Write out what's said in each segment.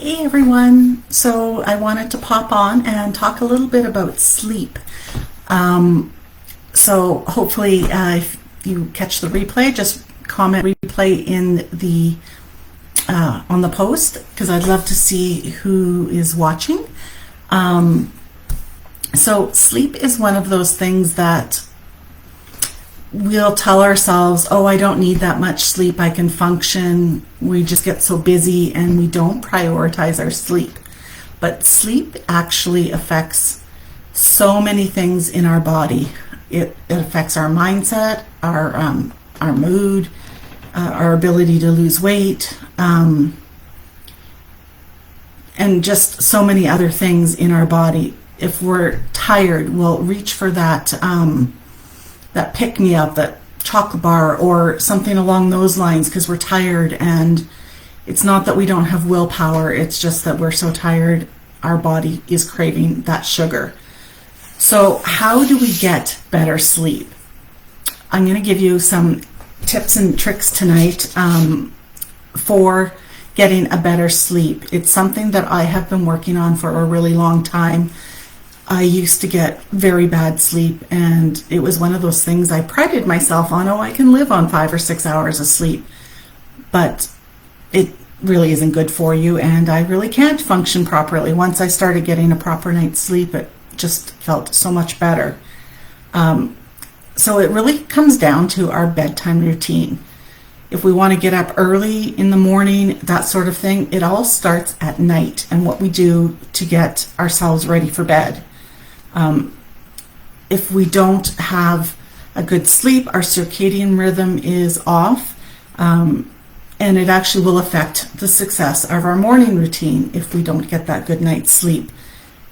Hey everyone. So I wanted to pop on and talk a little bit about sleep. Um, so hopefully, if you catch the replay, just comment replay in the on the post because I'd love to see who is watching. Um, so sleep is one of those things that we'll tell ourselves, oh, I don't need that much sleep, I can function. We just get so busy and we don't prioritize our sleep. But sleep actually affects so many things in our body. It affects our mindset, our mood, our ability to lose weight, and just so many other things in our body. If we're tired, we'll reach for that pick me up, that chocolate bar or something along those lines because we're tired. And it's not that we don't have willpower, it's just that we're so tired, our body is craving that sugar. So how do we get better sleep? I'm going to give you some tips and tricks tonight for getting a better sleep. It's something that I have been working on for a really long time. I used to get very bad sleep, and it was one of those things I prided myself on. Oh, I can live on 5 or 6 hours of sleep, but it really isn't good for you, and I really can't function properly. Once I started getting a proper night's sleep, it just felt so much better. So it really comes down to our bedtime routine. If we want to get up early in the morning, that sort of thing, it all starts at night and what we do to get ourselves ready for bed. If we don't have a good sleep, our circadian rhythm is off, and it actually will affect the success of our morning routine if we don't get that good night's sleep.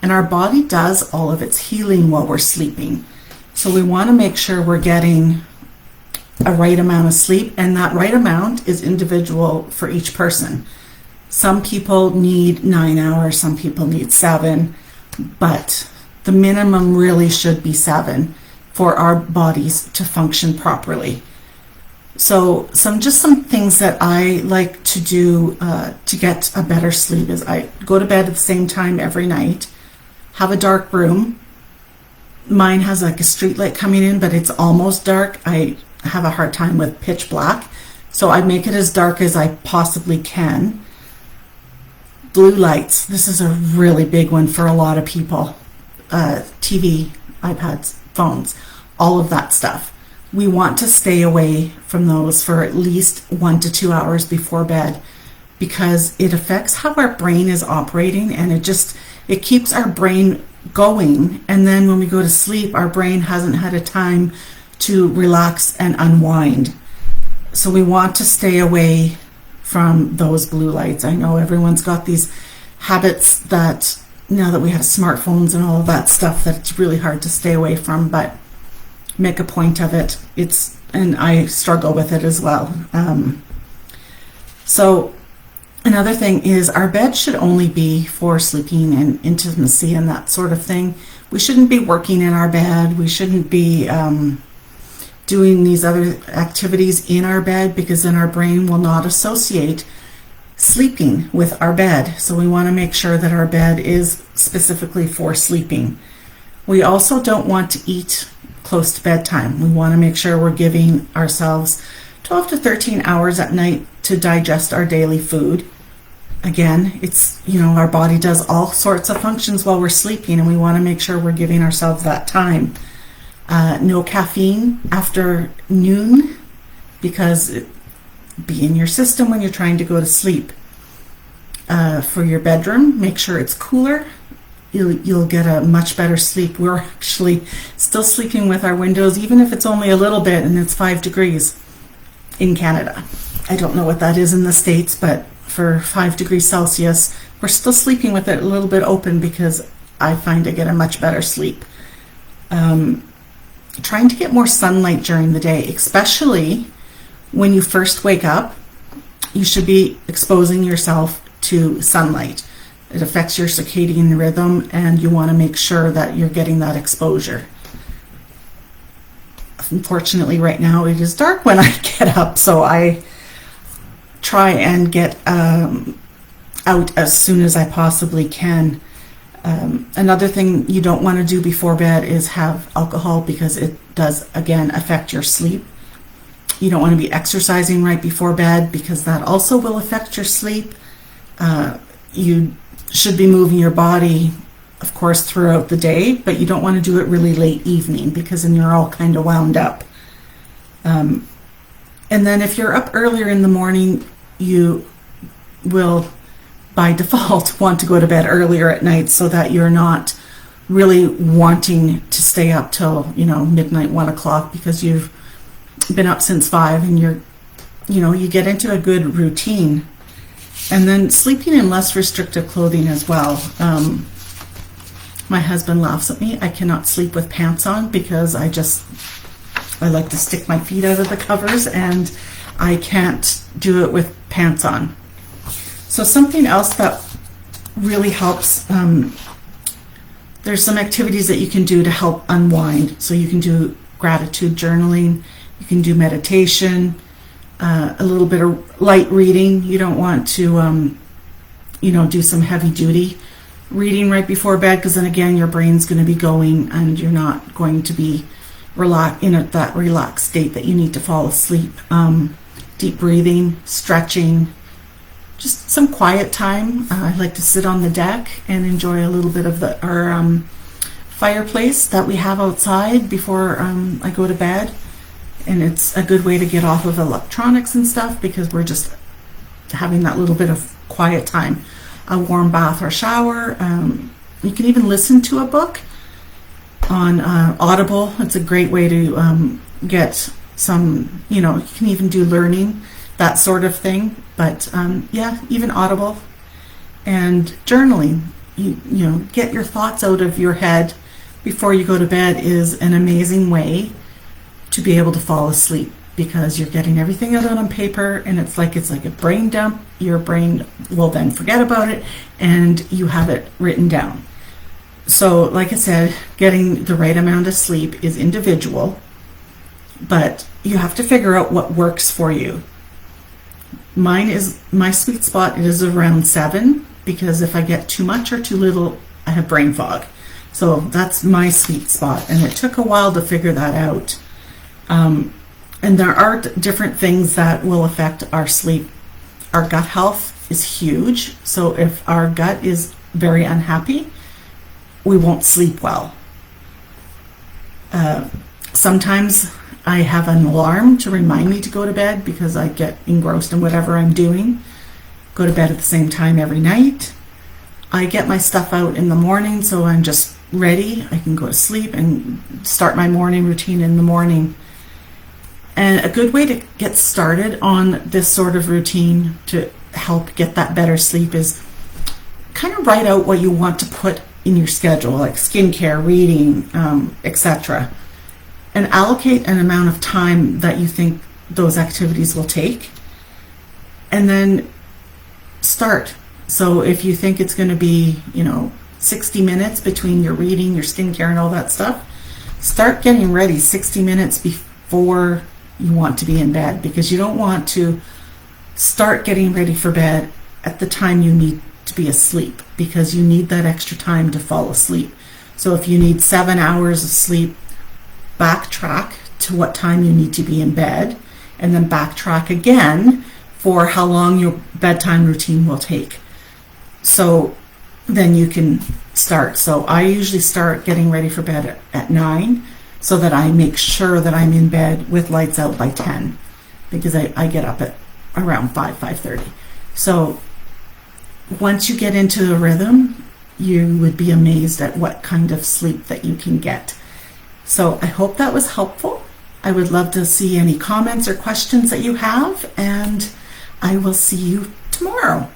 And our body does all of its healing while we're sleeping. So we want to make sure we're getting a right amount of sleep, and that right amount is individual for each person. Some people need 9 hours, some people need 7, but the minimum really should be 7 for our bodies to function properly. So some things that I like to do to get a better sleep is I go to bed at the same time every night, have a dark room. Mine has like a street light coming in, but it's almost dark. I have a hard time with pitch black, so I make it as dark as I possibly can. Blue lights, this is a really big one for a lot of people. TV, iPads, phones, all of that stuff. We want to stay away from those for at least 1 to 2 hours before bed because it affects how our brain is operating, and it keeps our brain going, and then when we go to sleep, our brain hasn't had a time to relax and unwind. So we want to stay away from those blue lights. I know everyone's got these habits that now that we have smartphones and all of that stuff that it's really hard to stay away from, but make a point of it. And I struggle with it as well. So another thing is our bed should only be for sleeping and intimacy and that sort of thing. We shouldn't be working in our bed. We shouldn't be doing these other activities in our bed because then our brain will not associate sleeping with our bed. So we want to make sure that our bed is specifically for sleeping. We also don't want to eat close to bedtime. We want to make sure we're giving ourselves 12 to 13 hours at night to digest our daily food. Again, our body does all sorts of functions while we're sleeping, and we want to make sure we're giving ourselves that time. No caffeine after noon because it be in your system when you're trying to go to sleep. For your bedroom, make sure it's cooler. You'll get a much better sleep. We're actually still sleeping with our windows, even if it's only a little bit and it's 5 degrees in Canada. I don't know what that is in the States, but for 5 degrees Celsius, we're still sleeping with it a little bit open because I find I get a much better sleep. Trying to get more sunlight during the day, especially when you first wake up, you should be exposing yourself to sunlight. It affects your circadian rhythm, and you want to make sure that you're getting that exposure. Unfortunately, right now it is dark when I get up, so I try and get out as soon as I possibly can. Another thing you don't want to do before bed is have alcohol, because it does, again, affect your sleep. You don't want to be exercising right before bed, because that also will affect your sleep. You should be moving your body, of course, throughout the day, but you don't want to do it really late evening, because then you're all kind of wound up. And then if you're up earlier in the morning, you will by default want to go to bed earlier at night, so that you're not really wanting to stay up till midnight, 1 o'clock, because you've been up since 5, and you get into a good routine. And then sleeping in less restrictive clothing as well. My husband laughs at me. I cannot sleep with pants on, because I like to stick my feet out of the covers, and I can't do it with pants on. So something else that really helps, there's some activities that you can do to help unwind. So you can do gratitude journaling, you can do meditation, a little bit of light reading. You don't want to, do some heavy duty reading right before bed, because then again, your brain's going to be going, and you're not going to be in that relaxed state that you need to fall asleep. Deep breathing, stretching, just some quiet time. I like to sit on the deck and enjoy a little bit of our fireplace that we have outside before I go to bed. And it's a good way to get off of electronics and stuff, because we're just having that little bit of quiet time. A warm bath or shower. You can even listen to a book on Audible. It's a great way to get some, you can even do learning, that sort of thing. But even Audible and journaling. You get your thoughts out of your head before you go to bed is an amazing way to be able to fall asleep, because you're getting everything out on paper, and it's like a brain dump. Your brain will then forget about it, and you have it written down. So like I said, getting the right amount of sleep is individual, but you have to figure out what works for you. My sweet spot is around 7, because if I get too much or too little, I have brain fog. So that's my sweet spot, and it took a while to figure that out. And there are different things that will affect our sleep. Our gut health is huge. So if our gut is very unhappy, we won't sleep well. Sometimes I have an alarm to remind me to go to bed, because I get engrossed in whatever I'm doing. Go to bed at the same time every night. I get my stuff out in the morning, so I'm just ready. I can go to sleep and start my morning routine in the morning. And a good way to get started on this sort of routine to help get that better sleep is kind of write out what you want to put in your schedule, like skincare, reading, etc. And allocate an amount of time that you think those activities will take. And then start. So if you think it's going to be, 60 minutes between your reading, your skincare, and all that stuff, start getting ready 60 minutes before you want to be in bed, because you don't want to start getting ready for bed at the time you need to be asleep, because you need that extra time to fall asleep. So if you need 7 hours of sleep, backtrack to what time you need to be in bed, and then backtrack again for how long your bedtime routine will take. So then you can start. So I usually start getting ready for bed at 9, so that I make sure that I'm in bed with lights out by 10, because I get up at around 5:30. So once you get into a rhythm, you would be amazed at what kind of sleep that you can get. So I hope that was helpful. I would love to see any comments or questions that you have, and I will see you tomorrow.